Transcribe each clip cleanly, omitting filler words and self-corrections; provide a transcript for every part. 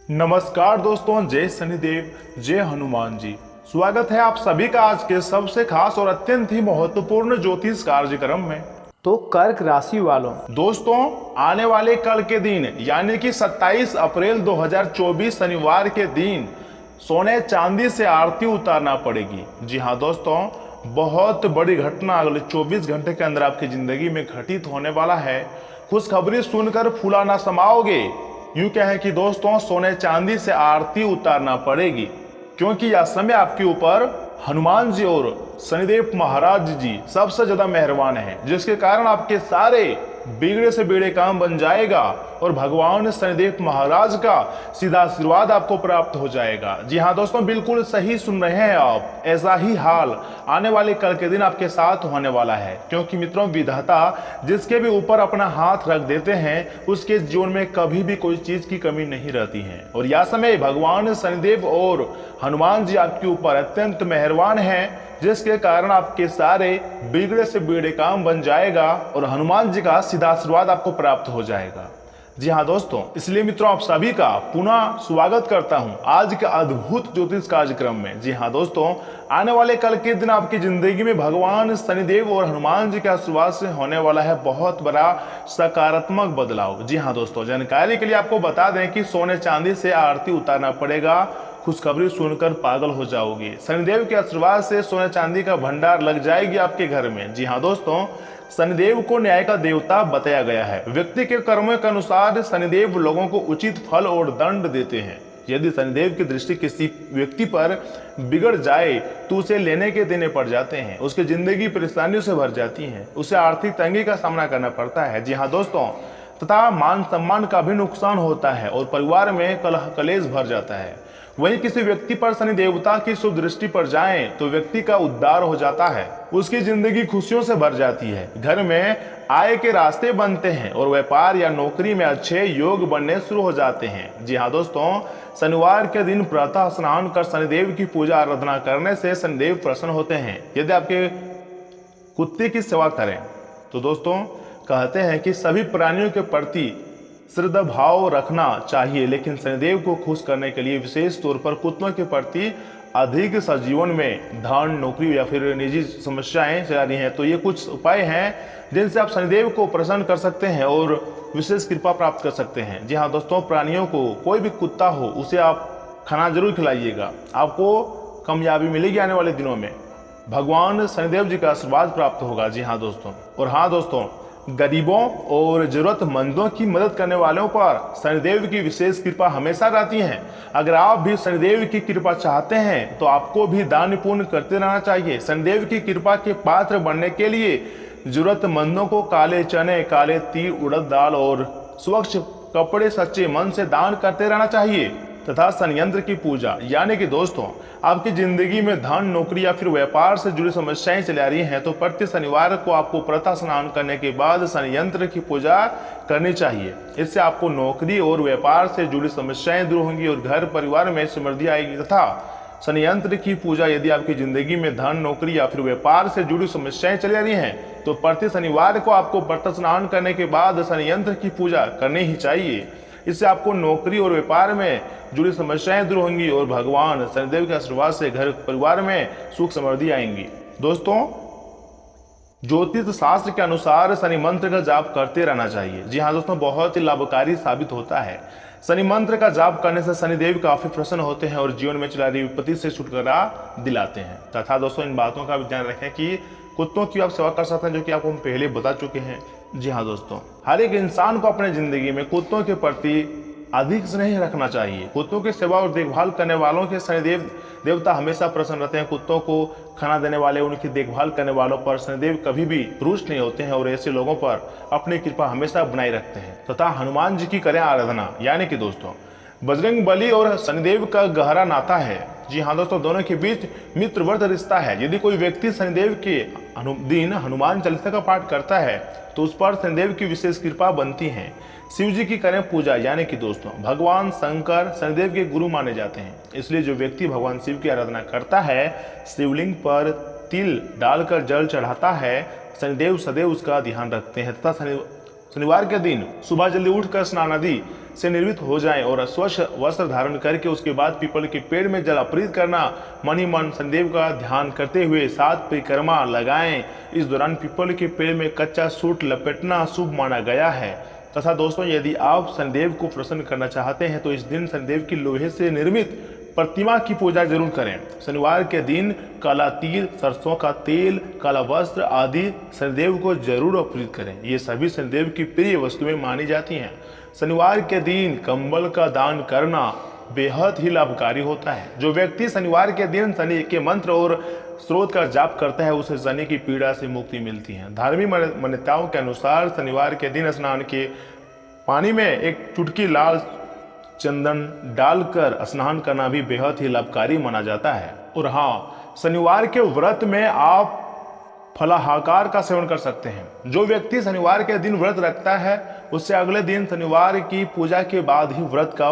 नमस्कार दोस्तों, जय शनिदेव, जय हनुमान जी। स्वागत है आप सभी का आज के सबसे खास और अत्यंत ही महत्वपूर्ण ज्योतिष कार्यक्रम में। तो कर्क राशि वालों, दोस्तों, आने वाले कल के दिन यानी कि 27 अप्रैल 2024 शनिवार के दिन सोने चांदी से आरती उतारना पड़ेगी। जी हाँ दोस्तों, बहुत बड़ी घटना अगले 24 घंटे के अंदर आपकी जिंदगी में घटित होने वाला है। खुशखबरी सुनकर फूला ना समाओगे। यूं क्या है कि दोस्तों, सोने चांदी से आरती उतारना पड़ेगी, क्योंकि यह समय आपके ऊपर हनुमान जी और शनिदेव महाराज जी सबसे ज्यादा मेहरबान हैं, जिसके कारण आपके सारे बिगड़े से बिगड़े काम बन जाएगा और भगवान शनिदेव महाराज का सीधा आशीर्वाद आपको प्राप्त हो जाएगा। जी हाँ दोस्तों, बिल्कुल सही सुन रहे हैं आप। ऐसा ही हाल आने वाले कल के दिन आपके साथ होने वाला है, क्योंकि मित्रों, विधाता जिसके भी ऊपर अपना हाथ रख देते हैं उसके जीवन में कभी भी कोई चीज की कमी नहीं रहती है। और यह समय भगवान शनिदेव और हनुमान जी आपके ऊपर अत्यंत मेहरबान हैं, जिसके कारण आपके सारे बिगड़े से बिगड़े काम बन जाएगा और हनुमान जी का सीधा आशीर्वाद आपको प्राप्त हो जाएगा। जी हाँ दोस्तों, इसलिए मित्रों, आप सभी का पुनः स्वागत करता हूं आज के अद्भुत ज्योतिष कार्यक्रम में। जी हाँ दोस्तों, आने वाले कल के दिन आपकी जिंदगी में भगवान शनिदेव और हनुमान जी के आशीर्वाद से होने वाला है बहुत बड़ा सकारात्मक बदलाव। जी हाँ दोस्तों, जानकारी के लिए आपको बता दें कि सोने चांदी से आरती उतारना पड़ेगा। खुशखबरी सुनकर पागल हो जाओगे। शनिदेव के आशीर्वाद से सोने चांदी का भंडार लग जाएगी आपके घर में। जी हाँ दोस्तों, शनिदेव को न्याय का देवता बताया गया है। व्यक्ति के कर्मों के अनुसार शनिदेव लोगों को उचित फल और दंड देते हैं। यदि शनिदेव की दृष्टि किसी व्यक्ति पर बिगड़ जाए तो उसे लेने के देने पड़ जाते हैं, उसकी जिंदगी परेशानियों से भर जाती है, उसे आर्थिक तंगी का सामना करना पड़ता है। जी हाँ दोस्तों, तथा मान सम्मान का भी नुकसान होता है और परिवार में कलह कलेश भर जाता है। वहीं किसी व्यक्ति पर शनि देवता की शुभ दृष्टि पर जाए तो व्यक्ति का उद्धार हो जाता है, उसकी जिंदगी खुशियों से भर जाती है, घर में आय के रास्ते बनते हैं और व्यापार या नौकरी में अच्छे योग बनने शुरू हो जाते हैं। जी हाँ दोस्तों, शनिवार के दिन प्रातः स्नान कर शनिदेव की पूजा आराधना करने से शनिदेव प्रसन्न होते हैं। यदि आपके कुत्ते की सेवा करें तो दोस्तों, कहते हैं कि सभी प्राणियों के प्रति श्रद्धा भाव रखना चाहिए, लेकिन शनिदेव को खुश करने के लिए विशेष तौर पर कुत्तों के प्रति अधिक सजीवन में धन, नौकरी या फिर निजी समस्याएं चल रही हैं, तो ये कुछ उपाय हैं जिनसे आप शनिदेव को प्रसन्न कर सकते हैं और विशेष कृपा प्राप्त कर सकते हैं। जी हाँ दोस्तों, प्राणियों को कोई भी कुत्ता हो उसे आप खाना जरूर खिलाइएगा, आपको कामयाबी मिलेगी आने वाले दिनों में। भगवान शनिदेव जी का आशीर्वाद प्राप्त होगा। जी हाँ दोस्तों, और हाँ दोस्तों, गरीबों और जरूरतमंदों की मदद करने वालों पर शनिदेव की विशेष कृपा हमेशा रहती है। अगर आप भी शनिदेव की कृपा चाहते हैं तो आपको भी दान पुण्य करते रहना चाहिए। शनिदेव की कृपा के पात्र बनने के लिए जरूरतमंदों को काले चने, काले तिल, उड़द दाल और स्वच्छ कपड़े सच्चे मन से दान करते रहना चाहिए। तथा शनियंत्र की पूजा, यानी कि दोस्तों, आपकी जिंदगी में धन, नौकरी या फिर व्यापार से जुड़ी समस्याएं चली आ रही हैं तो प्रति शनिवार को आपको प्रातः स्नान करने के बाद शनियंत्र की पूजा करनी चाहिए। इससे आपको नौकरी और व्यापार से जुड़ी समस्याएं दूर होंगी और घर परिवार में समृद्धि आएगी। तथा शनियंत्र की पूजा, यदि आपकी जिंदगी में धन, नौकरी या फिर व्यापार से जुड़ी समस्याएं चली आ रही हैं तो प्रति शनिवार को आपको प्रातः स्नान करने के बाद शनियंत्र की पूजा करनी ही चाहिए। इससे आपको नौकरी और व्यापार में जुड़ी समस्याएं दूर होंगी और भगवान शनिदेव के आशीर्वाद से घर परिवार में सुख समृद्धि आएंगी। दोस्तों, ज्योतिष शास्त्र के अनुसार शनि मंत्र का जाप करते रहना चाहिए। जी हाँ दोस्तों, बहुत ही लाभकारी साबित होता है। शनि मंत्र का जाप करने से शनिदेव काफी प्रसन्न होते हैं और जीवन में चला रही विपत्ति से छुटकारा दिलाते हैं। तथा दोस्तों, इन बातों का भी ध्यान रखें कि कुत्तों की आप सेवा कर सकते हैं, जो कि आपको हम पहले बता चुके हैं। जी हाँ दोस्तों, हर एक इंसान को अपने जिंदगी में कुत्तों के प्रति अधिक स्नेह रखना चाहिए। कुत्तों की सेवा और देखभाल करने वालों के शनिदेव देवता हमेशा प्रसन्न रहते हैं। कुत्तों को खाना देने वाले, उनकी देखभाल करने वालों पर शनिदेव कभी भी रुष्ट नहीं होते हैं और ऐसे लोगों पर अपनी कृपा हमेशा बनाए रखते हैं। तथा हनुमान जी की करें आराधना, यानी कि दोस्तों, बजरंग बली और शनिदेव का गहरा नाता है। जी हाँ दोस्तों, दोनों के बीच मित्रवत रिश्ता है। यदि कोई व्यक्ति शनिदेव के दिन हनुमान चालीसा का पाठ करता है तो उस पर शनिदेव की विशेष कृपा बनती है। शिव जी की करें पूजा, यानी कि दोस्तों, भगवान शंकर शनिदेव के गुरु माने जाते हैं। इसलिए जो व्यक्ति भगवान शिव की आराधना करता है, शिवलिंग पर तिल डालकर जल चढ़ाता है, शनिदेव सदैव उसका ध्यान रखते हैं तथा शनिवार के दिन सुबह जल्दी उठकर स्नान आदि से निर्मित हो जाएं और स्वच्छ वस्त्र धारण करके उसके बाद पीपल के पेड़ में जल अर्पित करना, मन ही मन शनिदेव का ध्यान करते हुए 7 परिक्रमा लगाएं। इस दौरान पीपल के पेड़ में कच्चा सूट लपेटना शुभ माना गया है। तथा दोस्तों, यदि आप शनिदेव को प्रसन्न करना चाहते हैं तो इस दिन शनिदेव की लोहे से निर्मित प्रतिमा की पूजा जरूर करें। शनिवार के दिन काला तिल, सरसों का तेल, काला वस्त्र आदि शनिदेव को जरूर अर्पित करें। ये सभी शनिदेव की प्रिय वस्तुएं मानी जाती हैं। शनिवार के दिन कंबल का दान करना बेहद ही लाभकारी होता है। जो व्यक्ति शनिवार के दिन शनि के मंत्र और स्रोत का जाप करता है उसे शनि की पीड़ा से मुक्ति मिलती है। धार्मिक मान्यताओं के अनुसार शनिवार के दिन स्नान के पानी में एक चुटकी लाल चंदन डालकर स्नान करना भी बेहद ही लाभकारी माना जाता है। और हाँ, शनिवार के व्रत में आप फलाहार का सेवन कर सकते हैं। जो व्यक्ति शनिवार के दिन व्रत रखता है उससे अगले दिन शनिवार की पूजा के बाद ही व्रत का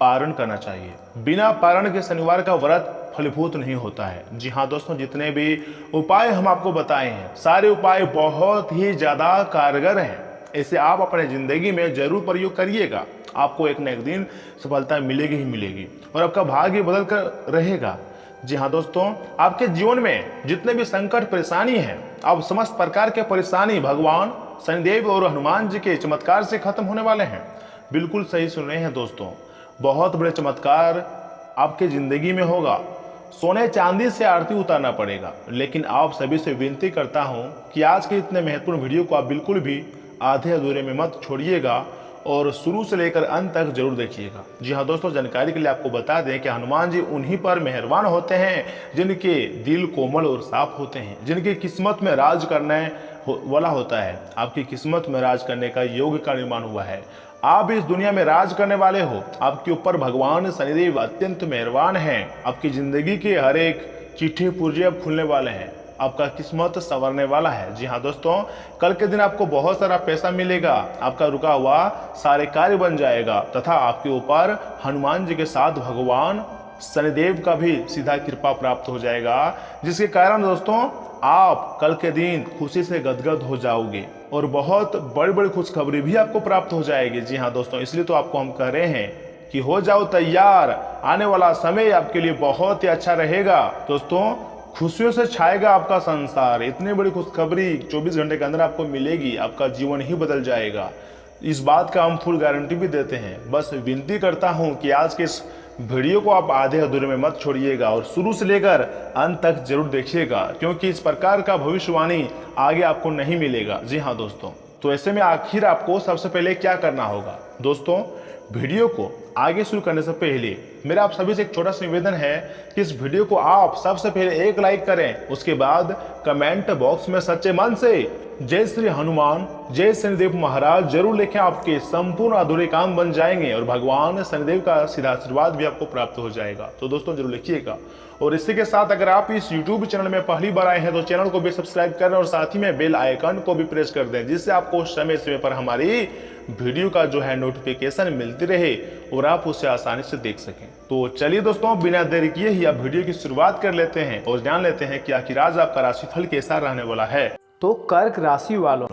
पारण करना चाहिए। बिना पारण के शनिवार का व्रत फलीभूत नहीं होता है। जी हाँ दोस्तों, जितने भी उपाय हम आपको बताए हैं सारे उपाय बहुत ही ज्यादा कारगर हैं। इसे आप अपने जिंदगी में जरूर प्रयोग करिएगा। आपको एक न एक दिन सफलता मिलेगी ही मिलेगी और आपका भाग्य बदल कर रहेगा। जी हाँ दोस्तों, आपके जीवन में जितने भी संकट परेशानी हैं, अब समस्त प्रकार के परेशानी भगवान शनिदेव और हनुमान जी के चमत्कार से खत्म होने वाले हैं। बिल्कुल सही सुन रहे हैं दोस्तों, बहुत बड़े चमत्कार आपके जिंदगी में होगा। सोने चांदी से आरती उतारना पड़ेगा। लेकिन आप सभी से विनती करता हूं कि आज के इतने महत्वपूर्ण वीडियो को आप बिल्कुल भी आधे अधूरे में मत छोड़िएगा और शुरू से लेकर अंत तक जरूर देखिएगा। जी हाँ दोस्तों, जानकारी के लिए आपको बता दें कि हनुमान जी उन्हीं पर मेहरबान होते हैं जिनके दिल कोमल और साफ होते हैं, जिनकी किस्मत में राज करने वाला होता है। आपकी किस्मत में राज करने का योग का निर्माण हुआ है। आप इस दुनिया में राज करने वाले हो। आपके ऊपर भगवान शनिदेव अत्यंत मेहरबान हैं। आपकी जिंदगी के हर एक चिट्ठी पुर्जे अब खुलने वाले हैं। आपका किस्मत संवरने वाला है। जी हाँ दोस्तों, कल के दिन आपको बहुत सारा पैसा मिलेगा। आपका रुका हुआ सारे कार्य बन जाएगा तथा आपके ऊपर हनुमान जी के साथ भगवान शनिदेव का भी सीधा कृपा प्राप्त हो जाएगा, जिसके कारण दोस्तों आप कल के दिन खुशी से गदगद हो जाओगे और बहुत बड़ी बड़ी खुशखबरी भी आपको प्राप्त हो जाएगी। जी हाँ दोस्तों, इसलिए तो आपको हम कह रहे हैं कि हो जाओ तैयार, आने वाला समय आपके लिए बहुत ही अच्छा रहेगा। दोस्तों, खुशियों से छाएगा आपका संसार। इतनी बड़ी खुशखबरी 24 घंटे के अंदर आपको मिलेगी। आपका जीवन ही बदल जाएगा। इस बात का हम फुल गारंटी भी देते हैं। बस विनती करता हूं कि आज के इस वीडियो को आप आधे अधूरे में मत छोड़िएगा और शुरू से लेकर अंत तक जरूर देखिएगा, क्योंकि इस प्रकार का भविष्यवाणी आगे आपको नहीं मिलेगा। जी हाँ दोस्तों, तो ऐसे में आखिर आपको सबसे पहले क्या करना होगा? दोस्तों, वीडियो को आगे शुरू करने से पहले मेरा आप सभी से एक छोटा सा निवेदन है कि इस वीडियो को आप सबसे पहले एक लाइक करें। उसके बाद कमेंट बॉक्स में सच्चे मन से जय श्री हनुमान, जय शनिदेव महाराज जरूर लिखें। आपके संपूर्ण अधूरे काम बन जाएंगे और भगवान शनिदेव का सीधा आशीर्वाद भी आपको प्राप्त हो जाएगा। तो दोस्तों जरूर लिखिएगा। और इसी के साथ अगर आप इस YouTube चैनल में पहली बार आए हैं तो चैनल को भी सब्सक्राइब करें और साथ ही में बेल आइकन को भी प्रेस कर दें, जिससे आपको समय समय पर हमारी वीडियो का जो है नोटिफिकेशन मिलती रहे और आप उसे आसानी से देख सकें। तो चलिए दोस्तों, बिना देरी किए ही आप वीडियो की शुरुआत कर लेते हैं और जान लेते हैं कि आखिर आज आपका राशिफल कैसा रहने वाला है। तो कर्क राशि वालों,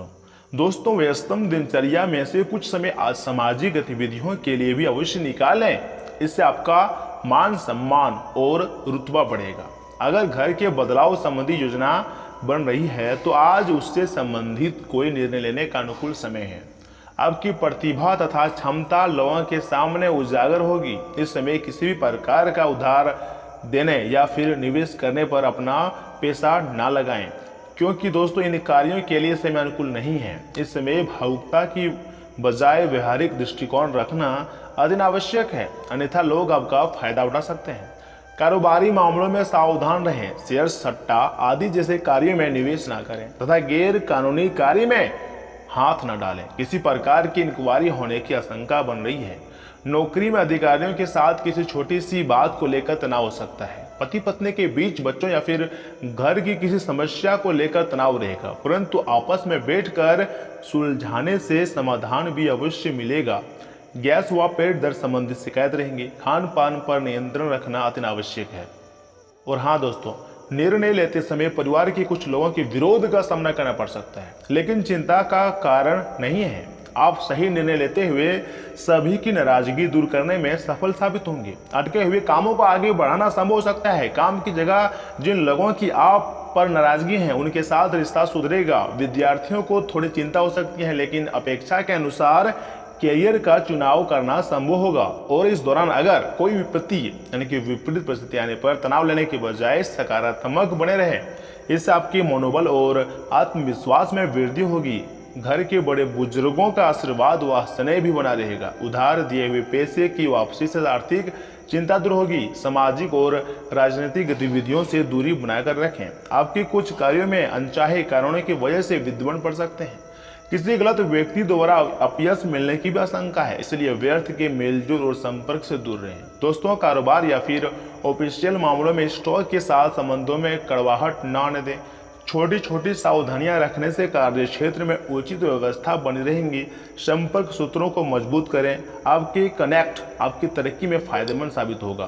दोस्तों, व्यस्तम दिनचर्या में से कुछ समय आज सामाजिक गतिविधियों के लिए भी अवश्य निकालें। इससे आपका मान सम्मान और रुतबा बढ़ेगा। अगर घर के बदलाव संबंधी योजना बन रही है तो आज उससे संबंधित कोई निर्णय लेने का अनुकूल समय है। आपकी प्रतिभा तथा क्षमता लोगों के सामने उजागर होगी। इस समय किसी भी प्रकार का उधार देने या फिर निवेश करने पर अपना पैसा ना लगाएं, क्योंकि दोस्तों इन कार्यों के लिए समय अनुकूल नहीं है। इस समय भावुकता की बजाय व्यवहारिक दृष्टिकोण रखना अति आवश्यक है, अन्यथा लोग आपका फायदा उठा सकते हैं। कारोबारी मामलों में सावधान रहें। शेयर, सट्टा आदि जैसे कार्यों में निवेश ना करें तथा गैर कानूनी कार्य में हाथ न डालें। किसी प्रकार की इंक्वायरी होने की आशंका बन रही है। नौकरी में अधिकारियों के साथ किसी छोटी सी बात को लेकर तनाव हो सकता है। पति पत्नी के बीच बच्चों या फिर घर की किसी समस्या को लेकर तनाव रहेगा, परंतु आपस में बैठकर सुलझाने से समाधान भी अवश्य मिलेगा। गैस व पेट दर्द संबंधित शिकायत रहेंगी। खान पान पर नियंत्रण रखना अति आवश्यक है। और हाँ दोस्तों, निर्णय लेते समय परिवार के कुछ लोगों के विरोध का सामना करना पड़ सकता है, लेकिन चिंता का कारण नहीं है। आप सही निर्णय लेते हुए सभी की नाराजगी दूर करने में सफल साबित होंगे। अटके हुए कामों को आगे बढ़ाना संभव हो सकता है। काम की जगह जिन लोगों की आप पर नाराजगी है उनके साथ रिश्ता सुधरेगा। विद्यार्थियों को थोड़ी चिंता हो सकती है, लेकिन अपेक्षा के अनुसार कैरियर का चुनाव करना संभव होगा। और इस दौरान अगर कोई विपत्ति यानी कि विपरीत परिस्थिति आने पर तनाव लेने के बजाय सकारात्मक बने रहे, इससे आपके मनोबल और आत्मविश्वास में वृद्धि होगी। घर के बड़े बुजुर्गों का आशीर्वाद व स्नेह भी बना रहेगा। उधार दिए हुए पैसे की वापसी से आर्थिक चिंता दूर होगी। सामाजिक और राजनीतिक गतिविधियों से दूरी बनाकर रखें। आपके कुछ कार्यों में अनचाहे कारणों की वजह से विद्वान पड़ सकते हैं। किसी गलत व्यक्ति द्वारा अपयश मिलने की भी आशंका है, इसलिए व्यर्थ के मेलजोल और संपर्क से दूर रहें। दोस्तों, कारोबार या फिर ऑफिशियल मामलों में स्टॉक के साथ संबंधों में कड़वाहट न आने दें। छोटी छोटी सावधानियां रखने से कार्य क्षेत्र में उचित व्यवस्था बनी रहेंगी। संपर्क सूत्रों को मजबूत करें। आपकी कनेक्ट आपकी तरक्की में फायदेमंद साबित होगा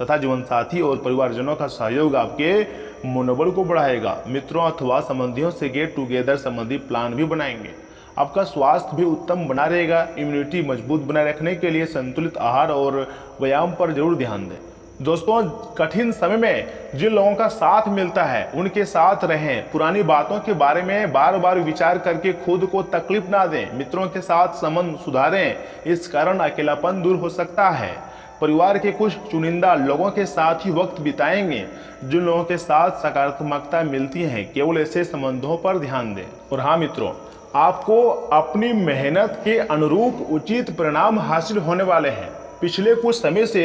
तथा जीवन साथी और परिवारजनों का सहयोग आपके मनोबल को बढ़ाएगा। मित्रों अथवा संबंधियों से गेट टुगेदर संबंधी प्लान भी बनाएंगे। आपका स्वास्थ्य भी उत्तम बना रहेगा। इम्यूनिटी मजबूत बनाए रखने के लिए संतुलित आहार और व्यायाम पर जरूर ध्यान दें। दोस्तों, कठिन समय में जिन लोगों का साथ मिलता है उनके साथ रहें। पुरानी बातों के बारे में बार बार विचार करके खुद को तकलीफ ना दें। मित्रों के साथ संबंध सुधारें, इस कारण अकेलापन दूर हो सकता है। परिवार के कुछ चुनिंदा लोगों के साथ ही वक्त बिताएंगे। जिन लोगों के साथ सकारात्मकता मिलती है केवल ऐसे संबंधों पर ध्यान दें। और हाँ मित्रों, आपको अपनी मेहनत के अनुरूप उचित परिणाम हासिल होने वाले हैं। पिछले कुछ समय से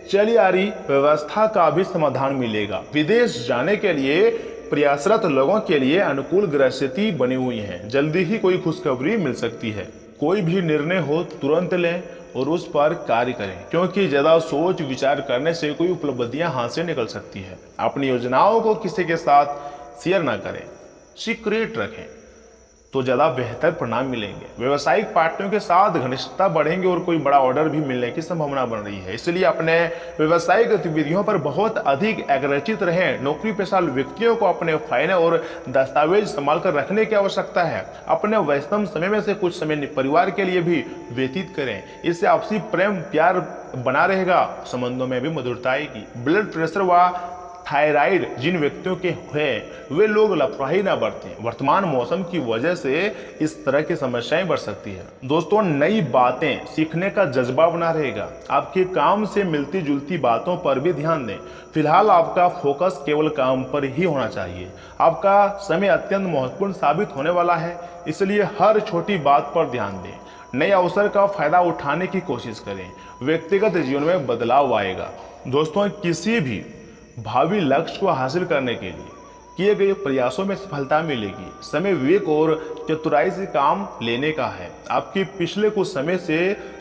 चली आ रही व्यवस्था का भी समाधान मिलेगा। विदेश जाने के लिए प्रयासरत लोगों के लिए अनुकूल ग्रह स्थिति बनी हुई है। जल्दी ही कोई खुशखबरी मिल सकती है। कोई भी निर्णय हो तुरंत लें और उस पर कार्य करें, क्योंकि ज्यादा सोच विचार करने से कोई उपलब्धियां हाथ से निकल सकती है। अपनी योजनाओं को किसी के साथ शेयर ना करें, सीक्रेट रखें तो ज़्यादा बेहतर परिणाम मिलेंगे। व्यावसायिक पार्टनरों के साथ घनिष्ठता बढ़ेंगे और कोई बड़ा ऑर्डर भी मिलने की संभावना बन रही है। इसलिए अपने व्यावसायिक गतिविधियों पर बहुत अधिक एग्रेसिव रहें। नौकरी पेशा व्यक्तियों को अपने फाइल और दस्तावेज संभाल कर रखने की आवश्यकता है। अपने व्यस्तम समय में से कुछ समय परिवार के लिए भी व्यतीत करें। इससे आपसी प्रेम प्यार बना रहेगा। संबंधों में भी मधुरता आएगी। ब्लड प्रेशर व थायराइड जिन व्यक्तियों के हुए वे लोग लापरवाही न बरतें। वर्तमान मौसम की वजह से इस तरह की समस्याएं बढ़ सकती है। दोस्तों, नई बातें सीखने का जज्बा बना रहेगा। आपके काम से मिलती जुलती बातों पर भी ध्यान दें। फिलहाल आपका फोकस केवल काम पर ही होना चाहिए। आपका समय अत्यंत महत्वपूर्ण साबित होने वाला है, इसलिए हर छोटी बात पर ध्यान दें। नए अवसर का फायदा उठाने की कोशिश करें। व्यक्तिगत जीवन में बदलाव आएगा। दोस्तों, किसी भी भावी लक्ष्य को हासिल करने के लिए किए गए प्रयासों में सफलता मिलेगी। समय विवेक और चतुराई से काम लेने का है। आपके पिछले कुछ समय से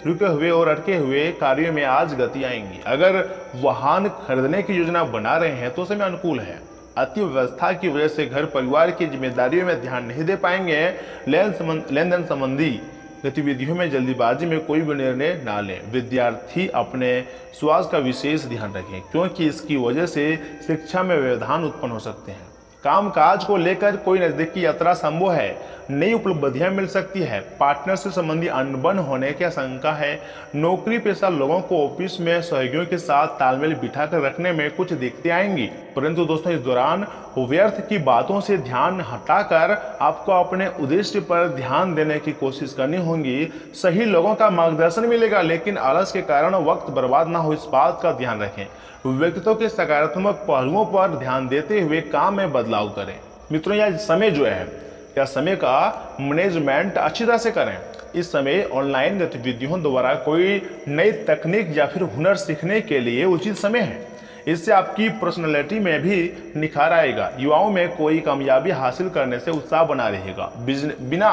रुके हुए और अटके हुए कार्यों में आज गति आएंगी। अगर वाहन खरीदने की योजना बना रहे हैं तो समय अनुकूल है। अति व्यवस्था की वजह से घर परिवार की जिम्मेदारियों में ध्यान नहीं दे पाएंगे। लेन देन संबंधी गतिविधियों में जल्दीबाजी में कोई भी निर्णय ना लें। विद्यार्थी अपने स्वास्थ्य का विशेष ध्यान रखें, क्योंकि इसकी वजह से शिक्षा में व्यवधान उत्पन्न हो सकते हैं। कामकाज को लेकर कोई नजदीकी यात्रा संभव है। नई उपलब्धियां मिल सकती है। पार्टनर से संबंधी अनबन होने की आशंका है। नौकरी पेशा लोगों को ऑफिस में सहयोगियों के साथ तालमेल बिठाकर रखने में कुछ दिक्कतें आएंगी, परंतु दोस्तों इस दौरान व्यर्थ की बातों से ध्यान हटाकर आपको अपने उद्देश्य पर ध्यान देने की कोशिश करनी होगी। सही लोगों का मार्गदर्शन मिलेगा, लेकिन आलस के कारण वक्त बर्बाद ना हो, इस बात का ध्यान रखें। व्यक्तित्व के सकारात्मक पहलुओं पर ध्यान देते हुए काम में बदलाव करें। मित्रों, यह समय जो है या समय का मैनेजमेंट अच्छी तरह से करें। इस समय ऑनलाइन गतिविधियों द्वारा कोई नई तकनीक या फिर हुनर सीखने के लिए उचित समय है। इससे आपकी पर्सनालिटी में भी निखार आएगा। युवाओं में कोई कामयाबी हासिल करने से उत्साह बना रहेगा। बिना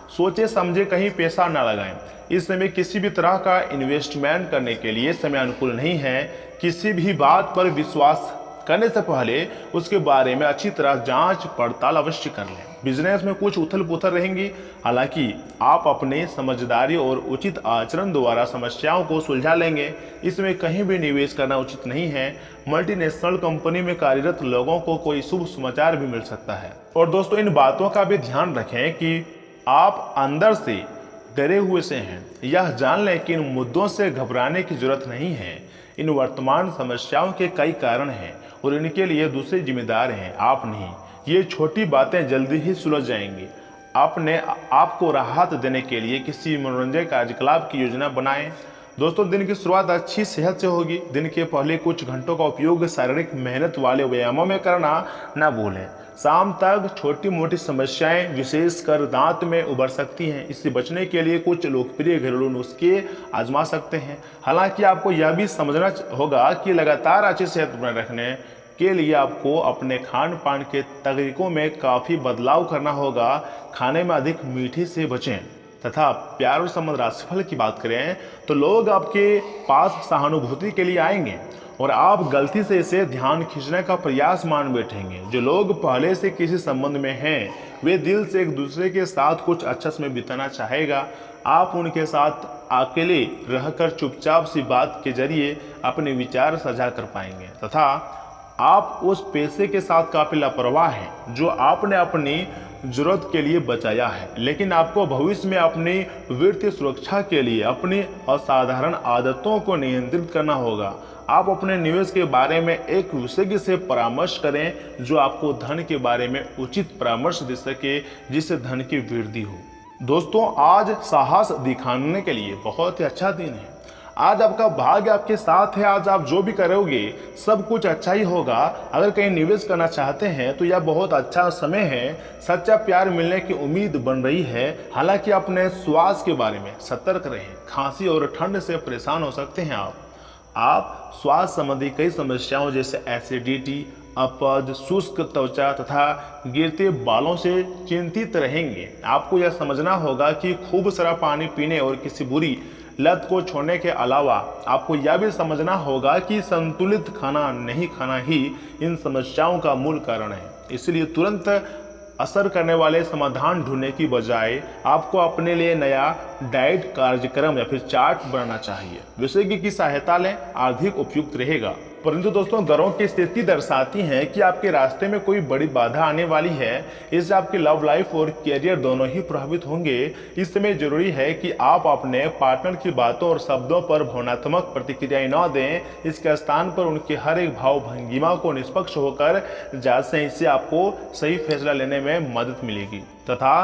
सोचे समझे कहीं पैसा ना लगाएं। इस समय किसी भी तरह का इन्वेस्टमेंट करने के लिए समय अनुकूल नहीं है। किसी भी बात पर विश्वास करने से पहले उसके बारे में अच्छी तरह जांच पड़ताल अवश्य कर लें। बिजनेस में कुछ उथल पुथल रहेंगी, हालांकि आप अपने समझदारी और उचित आचरण द्वारा समस्याओं को सुलझा लेंगे। इसमें कहीं भी निवेश करना उचित नहीं है। मल्टीनेशनल कंपनी में कार्यरत लोगों को कोई शुभ समाचार भी मिल सकता है। और दोस्तों, इन बातों का भी ध्यान रखें कि आप अंदर से डरे हुए से हैं। यह जान लें कि इन मुद्दों से घबराने की जरूरत नहीं है। इन वर्तमान समस्याओं के कई कारण हैं और इनके लिए दूसरे जिम्मेदार हैं, आप नहीं। ये छोटी बातें जल्दी ही सुलझ जाएंगी। आपको राहत देने के लिए किसी मनोरंजक कार्यकलाप की योजना बनाएं। दोस्तों, दिन की शुरुआत अच्छी सेहत से होगी। दिन के पहले कुछ घंटों का उपयोग शारीरिक मेहनत वाले व्यायामों में करना न भूलें। शाम तक छोटी मोटी समस्याएं विशेषकर दांत में उभर सकती हैं। इससे बचने के लिए कुछ लोकप्रिय घरेलू नुस्खे आजमा सकते हैं। हालांकि आपको यह भी समझना होगा कि लगातार अच्छी सेहत बनाए रखने के लिए आपको अपने खान पान के तरीकों में काफ़ी बदलाव करना होगा। खाने में अधिक मीठे से बचें तथा प्यार और संबंध राशिफल की बात करें तो लोग आपके पास सहानुभूति के लिए आएंगे और आप गलती से इसे ध्यान खींचने का प्रयास मान बैठेंगे। जो लोग पहले से किसी संबंध में हैं वे दिल से एक दूसरे के साथ कुछ अच्छा समय बिताना चाहेगा। आप उनके साथ अकेले रहकर चुपचाप सी बात के जरिए अपने विचार साझा कर पाएंगे तथा आप उस पैसे के साथ काफ़ी लापरवाह हैं जो आपने अपनी जरूरत के लिए बचाया है, लेकिन आपको भविष्य में अपनी वित्तीय सुरक्षा के लिए अपनी असाधारण आदतों को नियंत्रित करना होगा। आप अपने निवेश के बारे में एक विशेषज्ञ से परामर्श करें जो आपको धन के बारे में उचित परामर्श दे सके जिससे धन की वृद्धि हो। दोस्तों, आज साहस दिखाने के लिए बहुत ही अच्छा दिन है। आज आपका भाग्य आपके साथ है। आज आप जो भी करोगे सब कुछ अच्छा ही होगा। अगर कहीं निवेश करना चाहते हैं तो यह बहुत अच्छा समय है। सच्चा प्यार मिलने की उम्मीद बन रही है। हालांकि अपने स्वास्थ्य के बारे में सतर्क रहें। खांसी और ठंड से परेशान हो सकते हैं आप स्वास्थ्य संबंधी कई समस्याओं जैसे एसिडिटी, अपच, शुष्क त्वचा तथा गिरते बालों से चिंतित रहेंगे। आपको यह समझना होगा कि खूब सारा पानी पीने और किसी बुरी लत को छोड़ने के अलावा आपको यह भी समझना होगा कि संतुलित खाना नहीं खाना ही इन समस्याओं का मूल कारण है। इसलिए तुरंत असर करने वाले समाधान ढूंढने की बजाय आपको अपने लिए नया डाइट कार्यक्रम या फिर चार्ट बनाना चाहिए। विशेषज्ञ की सहायता लें, अधिक उपयुक्त रहेगा। परंतु दोस्तों, ग्रहों की स्थिति दर्शाती है कि आपके रास्ते में कोई बड़ी बाधा आने वाली है। इससे आपकी लव लाइफ और करियर दोनों ही प्रभावित होंगे। इस समय जरूरी है कि आप अपने पार्टनर की बातों और शब्दों पर भावनात्मक प्रतिक्रियाएं न दें। इसके स्थान पर उनके हर एक भाव भंगिमा को निष्पक्ष होकर जांचें। इससे आपको सही फैसला लेने में मदद मिलेगी तथा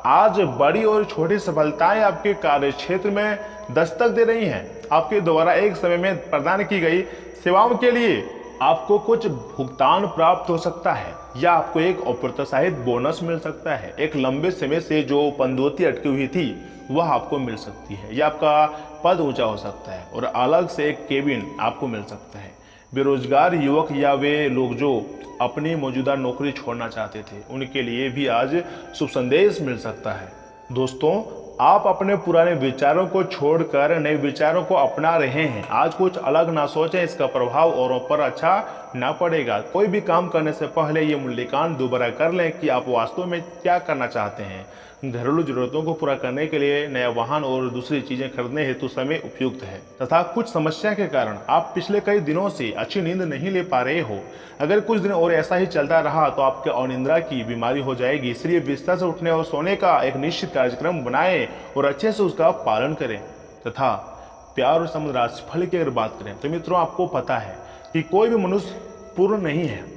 आज बड़ी और छोटी सफलताएं आपके कार्य क्षेत्र में दस्तक दे रही हैं। आपके द्वारा एक समय में प्रदान की गई सेवाओं के लिए आपको कुछ भुगतान प्राप्त हो सकता है या आपको एक अप्रत्याशित बोनस मिल सकता है। एक लंबे समय से जो पनडुब्बी अटकी हुई थी वह आपको मिल सकती है या आपका पद ऊंचा हो सकता है और अलग से एक केबिन आपको मिल सकता है। बेरोजगार युवक या वे लोग जो अपनी मौजूदा नौकरी छोड़ना चाहते थे उनके लिए भी आज शुभ संदेश मिल सकता है। दोस्तों, आप अपने पुराने विचारों को छोड़कर नए विचारों को अपना रहे हैं। आज कुछ अलग ना सोचें, इसका प्रभाव औरों पर अच्छा ना पड़ेगा। कोई भी काम करने से पहले ये मूल्यांकन दोबारा कर लें कि आप वास्तव में क्या करना चाहते हैं। घरेलू जरूरतों को पूरा करने के लिए नया वाहन और दूसरी चीजें खरीदने हेतु समय उपयुक्त है तथा कुछ समस्या के कारण आप पिछले कई दिनों से अच्छी नींद नहीं ले पा रहे हो। अगर कुछ दिन और ऐसा ही चलता रहा तो आपके अनिद्रा की बीमारी हो जाएगी। इसलिए बिस्तर से उठने और सोने का एक निश्चित कार्यक्रम बनाएं और अच्छे से उसका पालन करें तथा प्यार और संबंध राशिफल की अगर बात करें तो मित्रों, आपको पता है कि कोई भी मनुष्य पूर्ण नहीं है।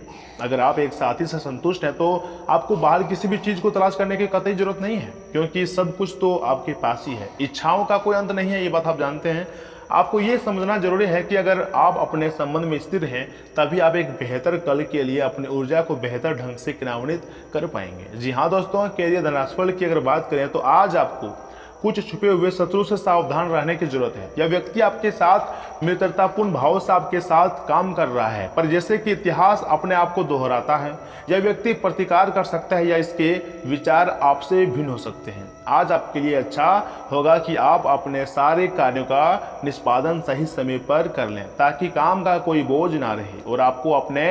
अगर आप एक साथी से संतुष्ट हैं तो आपको बाहर किसी भी चीज को तलाश करने की कतई जरूरत नहीं है, क्योंकि सब कुछ तो आपके पास ही है। इच्छाओं का कोई अंत नहीं है, ये बात आप जानते हैं। आपको ये समझना जरूरी है कि अगर आप अपने संबंध में स्थिर हैं तभी आप एक बेहतर कल के लिए अपनी ऊर्जा को बेहतर ढंग से क्रियान्वित कर पाएंगे। जी हाँ दोस्तों, कैरियर धनराशिफल की अगर बात करें तो आज आपको कुछ छुपे हुए शत्रु से सावधान रहने की जरूरत है। यह व्यक्ति आपके साथ मित्रतापूर्ण भाव से आपके साथ काम कर रहा है, पर जैसे कि इतिहास अपने आप को दोहराता है, यह व्यक्ति प्रतिकार कर सकता है या इसके विचार आपसे भिन्न हो सकते हैं। आज आपके लिए अच्छा होगा कि आप अपने सारे कार्यों का निष्पादन सही समय पर कर लें, ताकि काम का कोई बोझ ना रहे और आपको अपने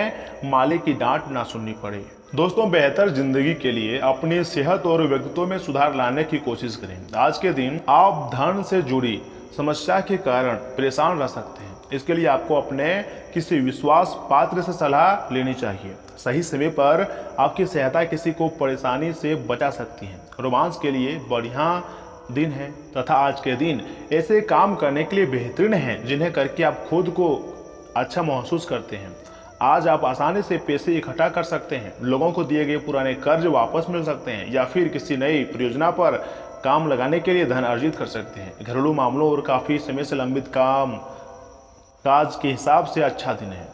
मालिक की डांट ना सुननी पड़े। दोस्तों, बेहतर जिंदगी के लिए अपनी सेहत और व्यक्तित्व में सुधार लाने की कोशिश करें। आज के दिन आप धन से जुड़ी समस्या के कारण परेशान रह सकते हैं। इसके लिए आपको अपने किसी विश्वास पात्र से सलाह लेनी चाहिए। सही समय पर आपकी सहायता किसी को परेशानी से बचा सकती है। रोमांस के लिए बढ़िया दिन है तथा आज के दिन ऐसे काम करने के लिए बेहतरीन है जिन्हें करके आप खुद को अच्छा महसूस करते हैं। आज आप आसानी से पैसे इकट्ठा कर सकते हैं, लोगों को दिए गए पुराने कर्ज वापस मिल सकते हैं या फिर किसी नई परियोजना पर काम लगाने के लिए धन अर्जित कर सकते हैं। घरेलू मामलों और काफ़ी समय से लंबित काम काज के हिसाब से अच्छा दिन है।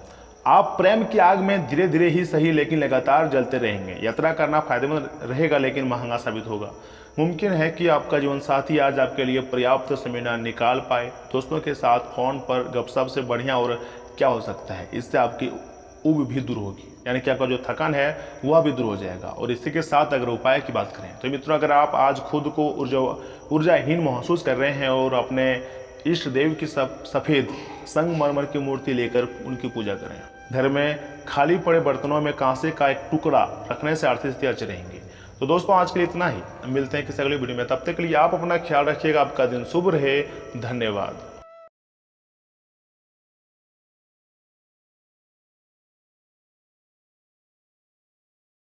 आप प्रेम की आग में धीरे धीरे ही सही लेकिन लगातार जलते रहेंगे। यात्रा करना फायदेमंद रहेगा लेकिन महंगा साबित होगा। मुमकिन है कि आपका जीवन साथी आज आपके लिए पर्याप्त समय न निकाल पाए। दोस्तों के साथ फोन पर गपशप से बढ़िया और क्या हो सकता है। इससे आपकी ऊब भी दूर होगी, यानी कि आपका जो थकान है वह भी दूर हो जाएगा। और इसी के साथ अगर उपाय की बात करें तो मित्रों, अगर आप आज खुद को ऊर्जाहीन महसूस कर रहे हैं और अपने इष्ट देव की सफ़ेद संगमरमर की मूर्ति लेकर उनकी पूजा करें। घर में खाली पड़े बर्तनों में कांसे का एक टुकड़ा रखने से आर्थिक स्थिति अच्छी रहेंगी। तो दोस्तों, आज के लिए इतना ही। मिलते हैं किसी अगली वीडियो में। तब तक के लिए आप अपना ख्याल रखिएगा। आपका दिन शुभ रहे। धन्यवाद।